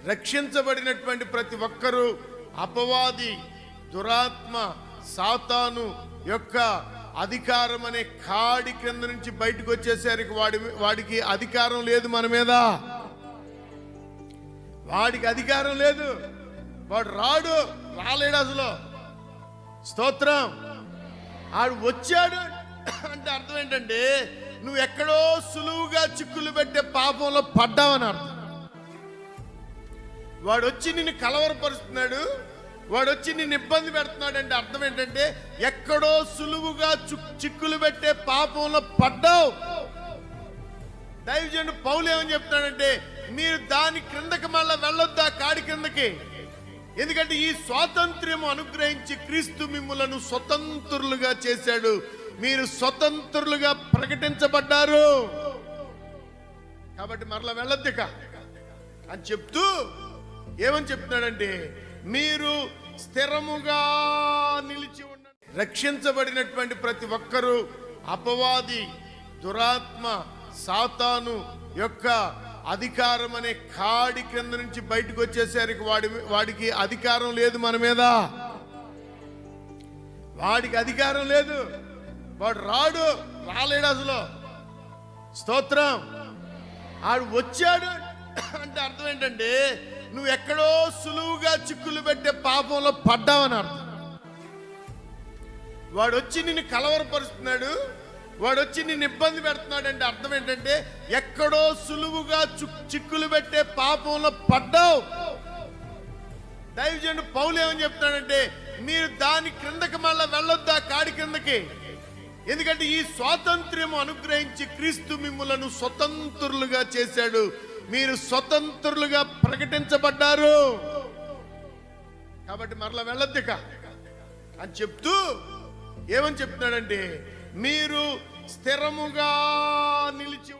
రక్షించబడినటువంటి ప్రతి ఒక్కరూ అపవాది, దురాత్మ, సాతాను యొక్క అధికారం అనే కాడి కింద నుంచి బయటకు వచ్చేసరికి వాడికి అధికారం లేదు మన మీద. వాడికి అధికారం లేదు. వాడు రాలేడు అసలు. స్తోత్రం. ఆడు వచ్చాడు అంటే అర్థం ఏంటంటే నువ్వు ఎక్కడో సులువుగా చిక్కులు పెట్టే పాపంలో పడ్డావని అర్థం. వాడు వచ్చి నిన్ను కలవరపరుస్తున్నాడు, వాడు వచ్చి నిన్ను ఇబ్బంది పెడుతున్నాడు అంటే అర్థం ఏంటంటే ఎక్కడో సులువుగా చిక్కులు పెట్టే పాపంలో పడ్డావు. దైవజనుడు పౌలు ఏమని చెప్తాడంటే మీరు దాని క్రిందకి మళ్ళా వెళ్ళొద్దా, కాడి కిందకి. ఎందుకంటే ఈ స్వాతంత్ర్యం అనుగ్రహించి క్రీస్తు మిమ్ములను స్వతంత్రులుగా చేశాడు. మీరు స్వతంత్రులుగా ప్రకటించబడ్డారు. కాబట్టి మరలా వెళ్ళొద్దిక అని చెప్తూ ఏమని చెప్తున్నాడంటే మీరు స్థిరముగా నిలిచి ఉండండి. రక్షించబడినటువంటి ప్రతి ఒక్కరూ అపవాది, దురాత్మ, సాతాను యొక్క అధికారం అనే కాడి కింద నుంచి బయటకు వచ్చేసరికి వాడికి అధికారం లేదు మన మీద. వాడికి అధికారం లేదు. వాడు రాలేడు అసలు. స్తోత్రం. ఆడు వచ్చాడు అంటే అర్థం ఏంటంటే నువ్వు ఎక్కడో సులువుగా చిక్కులు పెట్టే పాపంలో పడ్డావని అర్థం. వాడు వచ్చి నిన్ను కలవరపరుస్తున్నాడు, వాడు వచ్చి నిన్ను ఇబ్బంది పెడుతున్నాడు అంటే అర్థం ఏంటంటే ఎక్కడో సులువుగా చిక్కులు పెట్టే పాపంలో పడ్డావు. దైవజనుడు పౌలు ఏమని చెప్తాడంటే మీరు దాని క్రిందకి మళ్ళా వెళ్ళొద్దా, కాడి కిందకి. ఎందుకంటే ఈ స్వాతంత్ర్యం అనుగ్రహించి క్రీస్తు మిమ్ములను స్వతంత్రులుగా చేశాడు. మీరు స్వతంత్రులుగా ప్రకటించబడ్డారు. కాబట్టి మరలా వెళ్ళొద్దిక అని చెప్తూ ఏమని చెప్తున్నాడంటే మీరు స్థిరముగా నిలిచి